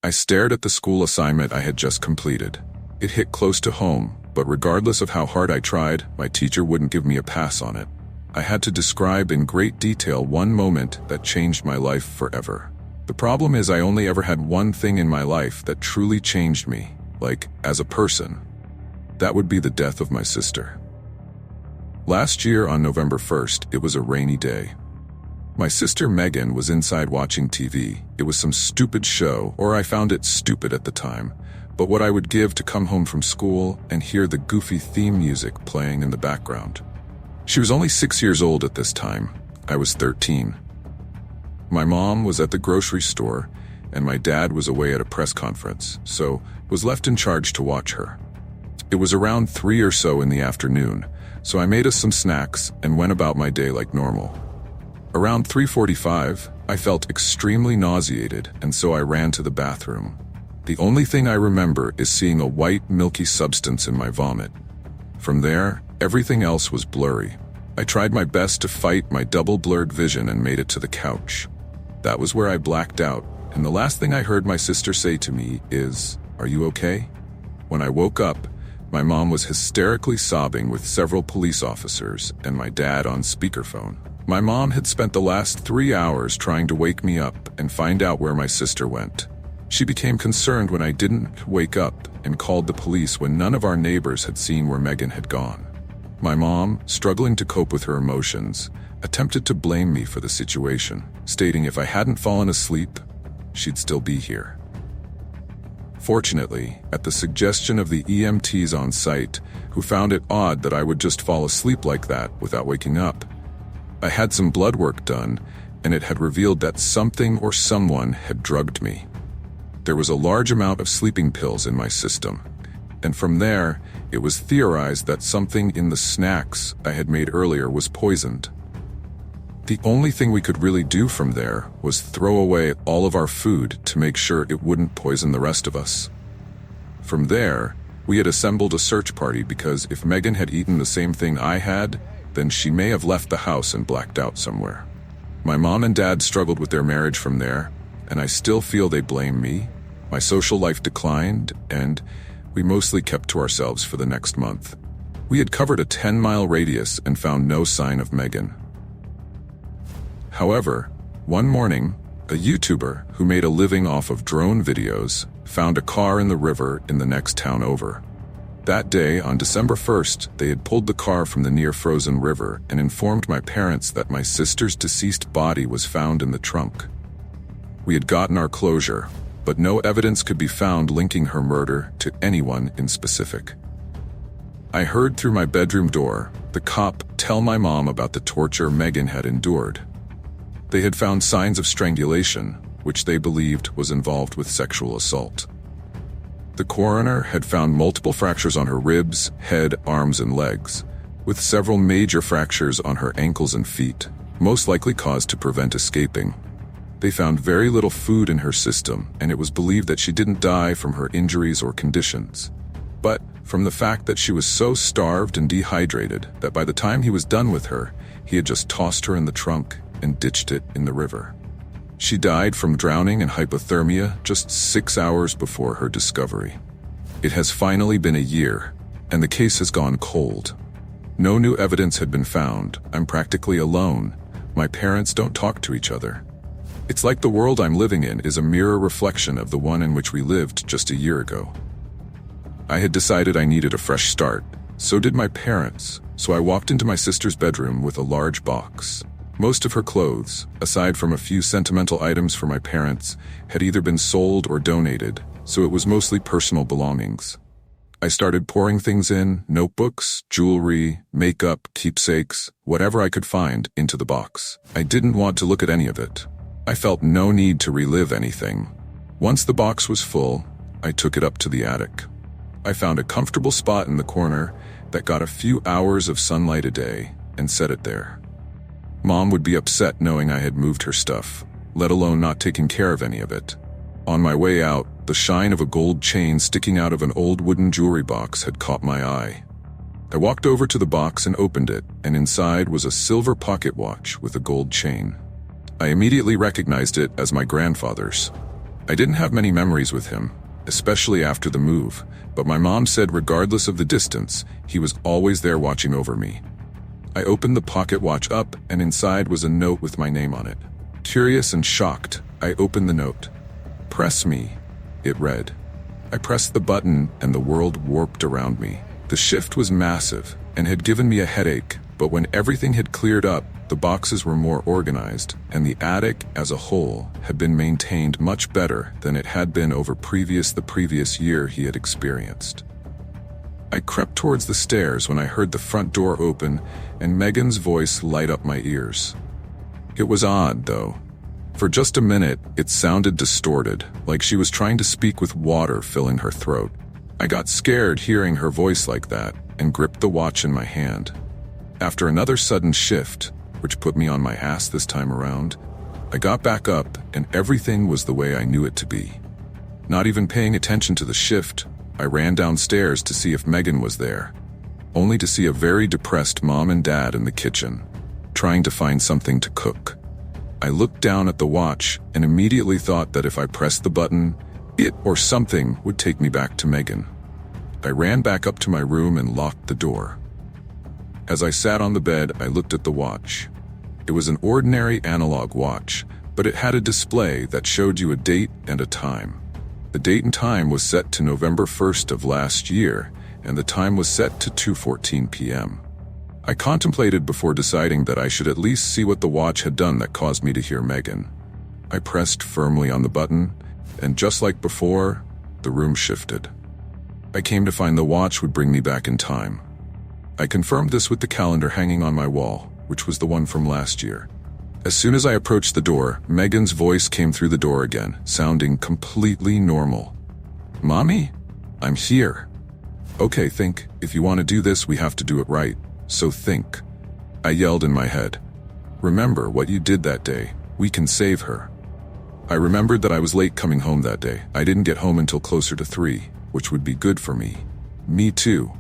I stared at the school assignment I had just completed. It hit close to home, but regardless of how hard I tried, my teacher wouldn't give me a pass on it. I had to describe in great detail one moment that changed my life forever. The problem is I only ever had one thing in my life that truly changed me, like, as a person. That would be the death of my sister. Last year on November 1st, it was a rainy day. My sister Megan was inside watching TV. It was some stupid show, or I found it stupid at the time, but what I would give to come home from school and hear the goofy theme music playing in the background. She was only 6 years old at this time. I was 13. My mom was at the grocery store, and my dad was away at a press conference, so was left in charge to watch her. It was around 3 or so in the afternoon, so I made us some snacks and went about my day like normal. Around 3:45, I felt extremely nauseated, and so I ran to the bathroom. The only thing I remember is seeing a white, milky substance in my vomit. From there, everything else was blurry. I tried my best to fight my double-blurred vision and made it to the couch. That was where I blacked out, and the last thing I heard my sister say to me is, "Are you okay?" When I woke up, my mom was hysterically sobbing with several police officers and my dad on speakerphone. My mom had spent the last 3 hours trying to wake me up and find out where my sister went. She became concerned when I didn't wake up and called the police when none of our neighbors had seen where Megan had gone. My mom, struggling to cope with her emotions, attempted to blame me for the situation, stating if I hadn't fallen asleep, she'd still be here. Fortunately, at the suggestion of the EMTs on site, who found it odd that I would just fall asleep like that without waking up, I had some blood work done, and it had revealed that something or someone had drugged me. There was a large amount of sleeping pills in my system, and from there, it was theorized that something in the snacks I had made earlier was poisoned. The only thing we could really do from there was throw away all of our food to make sure it wouldn't poison the rest of us. From there, we had assembled a search party because if Megan had eaten the same thing I had, then she may have left the house and blacked out somewhere. My mom and dad struggled with their marriage from there, and I still feel they blame me. My social life declined, and we mostly kept to ourselves for the next month. We had covered a 10-mile radius and found no sign of Megan. However, one morning, a YouTuber who made a living off of drone videos found a car in the river in the next town over. That day, on December 1st, they had pulled the car from the near-frozen river and informed my parents that my sister's deceased body was found in the trunk. We had gotten our closure, but no evidence could be found linking her murder to anyone in specific. I heard through my bedroom door the cop tell my mom about the torture Megan had endured. They had found signs of strangulation, which they believed was involved with sexual assault. The coroner had found multiple fractures on her ribs, head, arms, and legs, with several major fractures on her ankles and feet, most likely caused to prevent escaping. They found very little food in her system, and it was believed that she didn't die from her injuries or conditions, but from the fact that she was so starved and dehydrated that by the time he was done with her, he had just tossed her in the trunk and ditched it in the river. She died from drowning and hypothermia just 6 hours before her discovery. It has finally been a year, and the case has gone cold. No new evidence had been found. I'm practically alone. My parents don't talk to each other. It's like the world I'm living in is a mirror reflection of the one in which we lived just a year ago. I had decided I needed a fresh start. So did my parents, so I walked into my sister's bedroom with a large box. Most of her clothes, aside from a few sentimental items for my parents, had either been sold or donated, so it was mostly personal belongings. I started pouring things in, notebooks, jewelry, makeup, keepsakes, whatever I could find, into the box. I didn't want to look at any of it. I felt no need to relive anything. Once the box was full, I took it up to the attic. I found a comfortable spot in the corner that got a few hours of sunlight a day and set it there. Mom would be upset knowing I had moved her stuff, let alone not taking care of any of it. On my way out, the shine of a gold chain sticking out of an old wooden jewelry box had caught my eye. I walked over to the box and opened it, and inside was a silver pocket watch with a gold chain. I immediately recognized it as my grandfather's. I didn't have many memories with him, especially after the move, but my mom said regardless of the distance, he was always there watching over me. I opened the pocket watch up, and inside was a note with my name on it. Curious and shocked, I opened the note. "Press me," it read. I pressed the button, and the world warped around me. The shift was massive, and had given me a headache, but when everything had cleared up, the boxes were more organized, and the attic, as a whole, had been maintained much better than it had been over the previous year he had experienced. I crept towards the stairs when I heard the front door open and Megan's voice light up my ears. It was odd, though. For just a minute, it sounded distorted, like she was trying to speak with water filling her throat. I got scared hearing her voice like that and gripped the watch in my hand. After another sudden shift, which put me on my ass this time around, I got back up and everything was the way I knew it to be. Not even paying attention to the shift, I ran downstairs to see if Megan was there, only to see a very depressed mom and dad in the kitchen, trying to find something to cook. I looked down at the watch and immediately thought that if I pressed the button, it or something would take me back to Megan. I ran back up to my room and locked the door. As I sat on the bed, I looked at the watch. It was an ordinary analog watch, but it had a display that showed you a date and a time. The date and time was set to November 1st of last year, and the time was set to 2:14 p.m. I contemplated before deciding that I should at least see what the watch had done that caused me to hear Megan. I pressed firmly on the button, and just like before, the room shifted. I came to find the watch would bring me back in time. I confirmed this with the calendar hanging on my wall, which was the one from last year. As soon as I approached the door, Megan's voice came through the door again, sounding completely normal. "Mommy? I'm here." "Okay, think. If you want to do this, we have to do it right. So think." I yelled in my head. "Remember what you did that day. We can save her." I remembered that I was late coming home that day. I didn't get home until closer to 3, which would be good for me. Me too.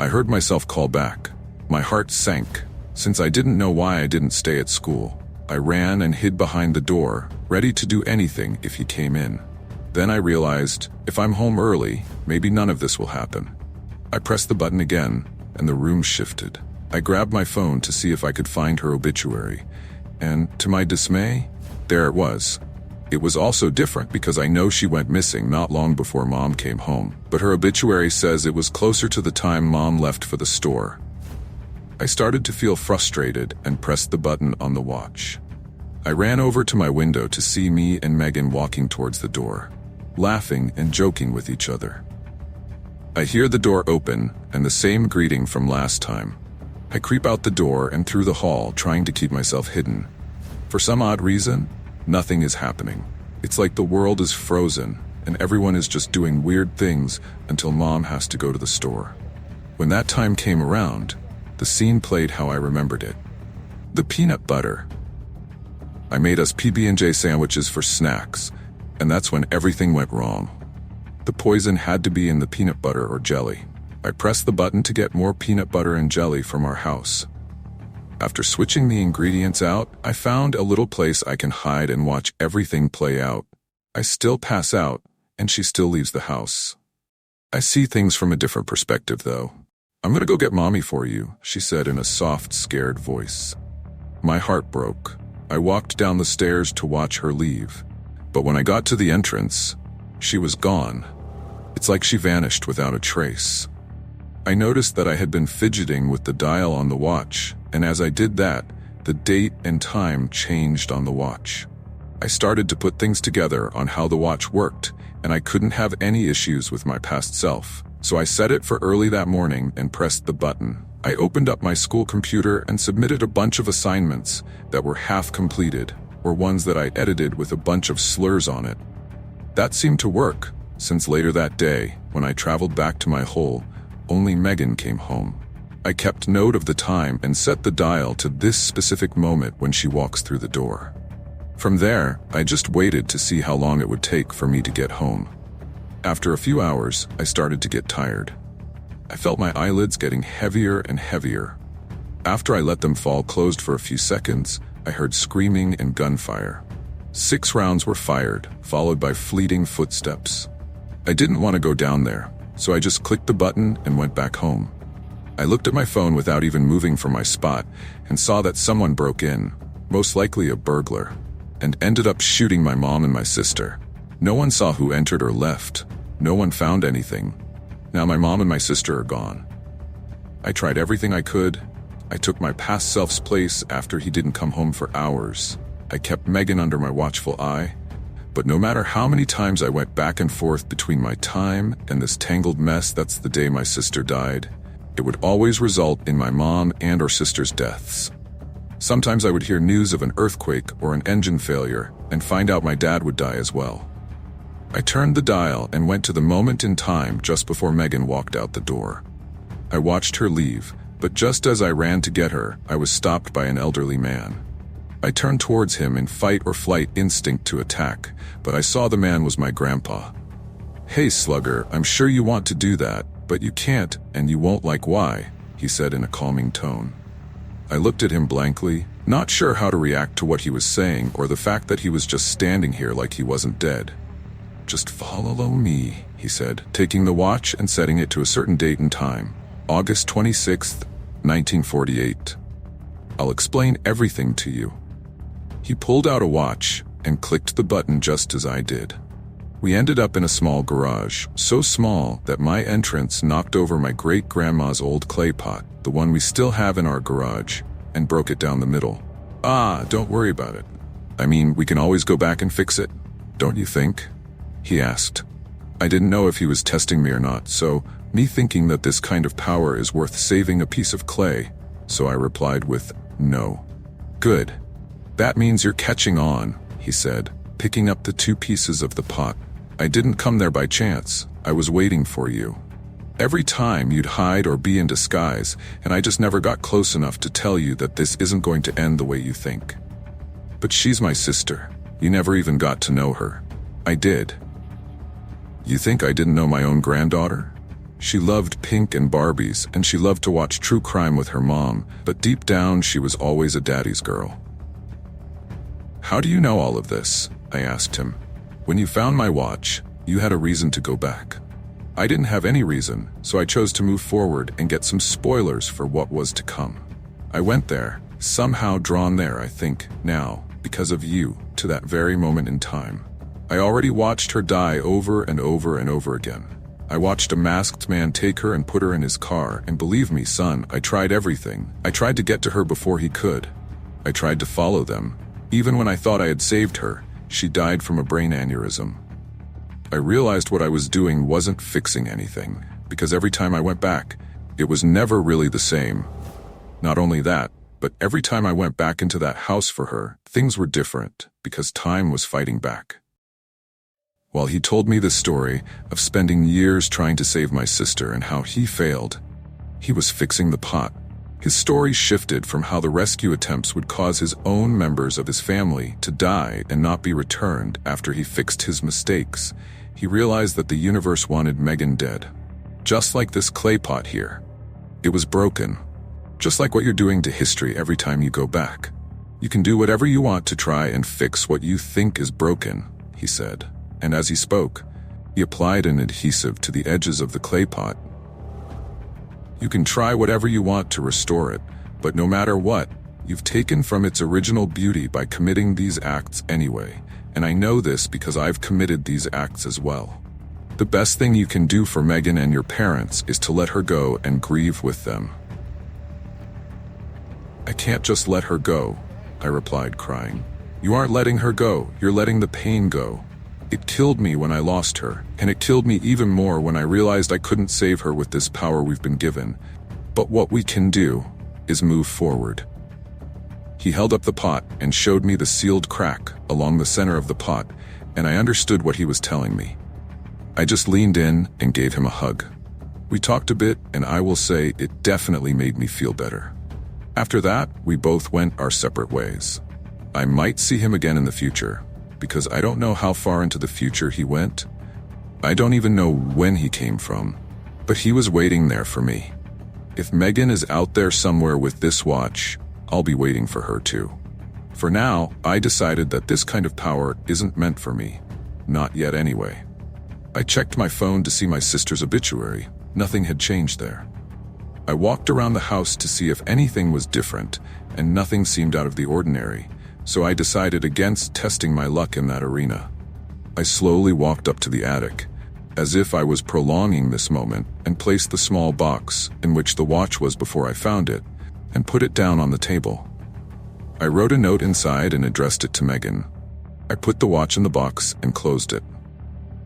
I heard myself call back. My heart sank. Since I didn't know why I didn't stay at school, I ran and hid behind the door, ready to do anything if he came in. Then I realized, if I'm home early, maybe none of this will happen. I pressed the button again, and the room shifted. I grabbed my phone to see if I could find her obituary, and to my dismay, there it was. It was also different because I know she went missing not long before Mom came home, but her obituary says it was closer to the time Mom left for the store. I started to feel frustrated and pressed the button on the watch. I ran over to my window to see me and Megan walking towards the door, laughing and joking with each other. I hear the door open and the same greeting from last time. I creep out the door and through the hall, trying to keep myself hidden. For some odd reason, nothing is happening. It's like the world is frozen and everyone is just doing weird things until Mom has to go to the store. When that time came around, the scene played how I remembered it. The peanut butter. I made us PB&J sandwiches for snacks, and that's when everything went wrong. The poison had to be in the peanut butter or jelly. I pressed the button to get more peanut butter and jelly from our house. After switching the ingredients out, I found a little place I can hide and watch everything play out. I still pass out, and she still leaves the house. I see things from a different perspective, though. "I'm gonna go get Mommy for you," she said in a soft, scared voice. My heart broke. I walked down the stairs to watch her leave. But when I got to the entrance, she was gone. It's like she vanished without a trace. I noticed that I had been fidgeting with the dial on the watch, and as I did that, the date and time changed on the watch. I started to put things together on how the watch worked, and I couldn't have any issues with my past self. So I set it for early that morning and pressed the button. I opened up my school computer and submitted a bunch of assignments that were half completed, or ones that I edited with a bunch of slurs on it. That seemed to work, since later that day, when I traveled back to my hole, only Megan came home. I kept note of the time and set the dial to this specific moment when she walks through the door. From there, I just waited to see how long it would take for me to get home. After a few hours, I started to get tired. I felt my eyelids getting heavier and heavier. After I let them fall closed for a few seconds, I heard screaming and gunfire. 6 rounds were fired, followed by fleeting footsteps. I didn't want to go down there, so I just clicked the button and went back home. I looked at my phone without even moving from my spot and saw that someone broke in, most likely a burglar, and ended up shooting my mom and my sister. No one saw who entered or left. No one found anything. Now my mom and my sister are gone. I tried everything I could. I took my past self's place after he didn't come home for hours. I kept Megan under my watchful eye. But no matter how many times I went back and forth between my time and this tangled mess that's the day my sister died, it would always result in my mom and or sister's deaths. Sometimes I would hear news of an earthquake or an engine failure and find out my dad would die as well. I turned the dial and went to the moment in time just before Megan walked out the door. I watched her leave, but just as I ran to get her, I was stopped by an elderly man. I turned towards him in fight or flight instinct to attack, but I saw the man was my grandpa. "Hey, slugger, I'm sure you want to do that, but you can't, and you won't like why," he said in a calming tone. I looked at him blankly, not sure how to react to what he was saying or the fact that he was just standing here like he wasn't dead. "Just follow me," he said, taking the watch and setting it to a certain date and time, August 26th, 1948. "I'll explain everything to you." He pulled out a watch and clicked the button just as I did. We ended up in a small garage, so small that my entrance knocked over my great-grandma's old clay pot, the one we still have in our garage, and broke it down the middle. Don't worry about it. I mean, we can always go back and fix it, don't you think?" he asked. I didn't know if he was testing me or not, so me thinking that this kind of power is worth saving a piece of clay, so I replied with, "No." "Good. That means you're catching on," he said, picking up the 2 pieces of the pot. "I didn't come there by chance. I was waiting for you. Every time you'd hide or be in disguise, and I just never got close enough to tell you that this isn't going to end the way you think. But she's my sister. You never even got to know her. I did. You think I didn't know my own granddaughter? She loved pink and Barbies, and she loved to watch true crime with her mom, but deep down she was always a daddy's girl." "How do you know all of this?" I asked him. "When you found my watch, you had a reason to go back. I didn't have any reason, so I chose to move forward and get some spoilers for what was to come. I went there, somehow drawn there, I think, now, because of you, to that very moment in time. I already watched her die over and over and over again. I watched a masked man take her and put her in his car, and believe me, son, I tried everything. I tried to get to her before he could. I tried to follow them. Even when I thought I had saved her, she died from a brain aneurysm. I realized what I was doing wasn't fixing anything, because every time I went back, it was never really the same. Not only that, but every time I went back into that house for her, things were different, because time was fighting back." While he told me the story of spending years trying to save my sister and how he failed, he was fixing the pot. His story shifted from how the rescue attempts would cause his own members of his family to die and not be returned after he fixed his mistakes. He realized that the universe wanted Megan dead. Just like this clay pot here. It was broken. Just like what you're doing to history every time you go back. You can do whatever you want to try and fix what you think is broken, he said. And as he spoke, he applied an adhesive to the edges of the clay pot. You can try whatever you want to restore it, but no matter what, you've taken from its original beauty by committing these acts anyway, and I know this because I've committed these acts as well. The best thing you can do for Megan and your parents is to let her go and grieve with them. I can't just let her go, I replied, crying. You aren't letting her go, you're letting the pain go. It killed me when I lost her, and it killed me even more when I realized I couldn't save her with this power we've been given. But what we can do is move forward. He held up the pot and showed me the sealed crack along the center of the pot, and I understood what he was telling me. I just leaned in and gave him a hug. We talked a bit, and I will say it definitely made me feel better. After that, we both went our separate ways. I might see him again in the future, because I don't know how far into the future he went. I don't even know when he came from, but he was waiting there for me. If Megan is out there somewhere with this watch, I'll be waiting for her too. For now, I decided that this kind of power isn't meant for me. Not yet anyway. I checked my phone to see my sister's obituary. Nothing had changed there. I walked around the house to see if anything was different, and nothing seemed out of the ordinary, so I decided against testing my luck in that arena. I slowly walked up to the attic, as if I was prolonging this moment, and placed the small box in which the watch was before I found it, and put it down on the table. I wrote a note inside and addressed it to Megan. I put the watch in the box and closed it.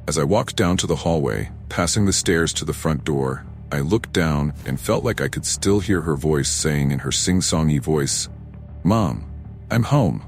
As I walked down to the hallway, passing the stairs to the front door, I looked down and felt like I could still hear her voice saying in her sing-songy voice, "Mom, I'm home."